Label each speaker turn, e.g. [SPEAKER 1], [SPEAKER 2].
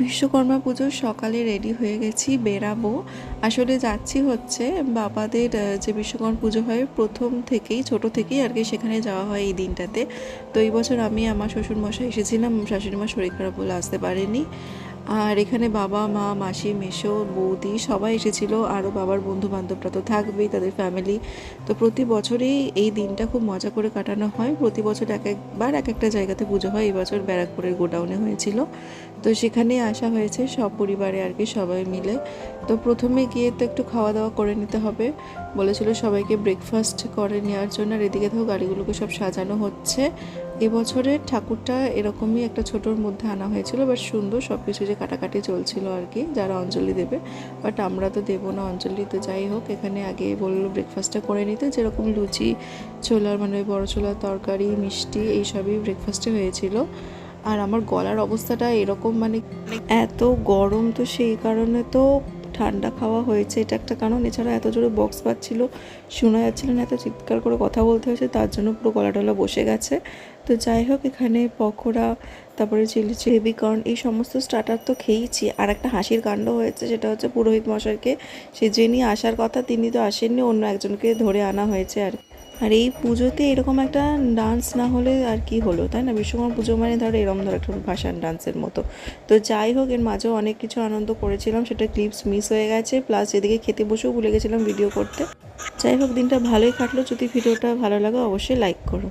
[SPEAKER 1] বিশ্বকর্মা পুজোর সকালে রেডি হয়ে গেছি, বেরাবো। আসলে যাচ্ছি হচ্ছে বাবাদের যে বিশ্বকর্মা পুজো হয় প্রথম থেকেই, ছোট থেকেই আর কি সেখানে যাওয়া হয় এই দিনটাতে। তো এই বছর আমি আমার শ্বশুরমশাই এসেছিলাম, শাশুড়ি মা শরীর খারাপ বলে আসতে পারেনি। আর এখানে বাবা মা মাসি মেসো বৌদি সবাই এসেছিল, আরও বাবার বন্ধু বান্ধবরা তো থাকবেই, তাদের ফ্যামিলি। তো প্রতি বছরই এই দিনটা খুব মজা করে কাটানো হয়। প্রতি বছর এক একবার এক একটা জায়গাতে পুজো হয়। এই বছর ব্যারাকপুরের গোডাউনে হয়েছিল, তো সেখানেই আসা হয়েছে সব পরিবারে আর কি, সবাই মিলে। তো প্রথমে গিয়ে তো একটু খাওয়া দাওয়া করে নিতে হবে, বলেছিল সবাইকে ব্রেকফাস্ট করে নেওয়ার জন্য। আর এদিকে তো গাড়িগুলোকে সব সাজানো হচ্ছে। এবছরের ঠাকুরটা এরকমই একটা ছোটোর মধ্যে আনা হয়েছিল, বাট সুন্দর সব কিছু যে কাটাকাটি চলছিল আর কি, যারা অঞ্জলি দেবে। বাট আমরা তো দেবো না অঞ্জলি, তো যাই হোক এখানে আগে বললো ব্রেকফাস্টটা করে নিতে, যেরকম লুচি ছোলার মানে বড় ছোলার তরকারি মিষ্টি এইসবই ব্রেকফাস্টে হয়েছিল। আর আমার গলার অবস্থাটা এরকম মানে এত গরম, তো সেই কারণে তো ঠান্ডা খাওয়া হয়েছে, এটা একটা কারণ। এছাড়া এত জোরে বক্স বাজছিল, শোনা যাচ্ছিল না, এত চিৎকার করে কথা বলতে হয়েছে, তার জন্য পুরো গলা টলা বসে গেছে। তো যাই হোক এখানে পকোড়া, তারপরে চিলি বেবিকর্ন, এই সমস্ত স্টার্টার তো খেয়েছি। আর একটা হাসির কাণ্ড হয়েছে, সেটা হচ্ছে পুরোহিত মশাইকে, সে যিনি আসার কথা তিনি তো আসেননি, অন্য একজনকে ধরে আনা হয়েছে আর আর এই পুজোতে এরকম একটা ডান্স না হলে আর কি হলো, তাই না? বিশ্বকর্মা পুজো মানে ধরো এরকম ধরো একটা ভাসান ডান্সের মতো। তো যাই হোক এর মাঝেও অনেক কিছু আনন্দ করেছিলাম, সেটা ক্লিপস মিস হয়ে গেছে, প্লাস এদিকে খেতে বসেও ভুলে গেছিলাম ভিডিও করতে। যাই হোক দিনটা ভালোই কাটলো। যদি ভিডিওটা ভালো লাগে অবশ্যই লাইক করো।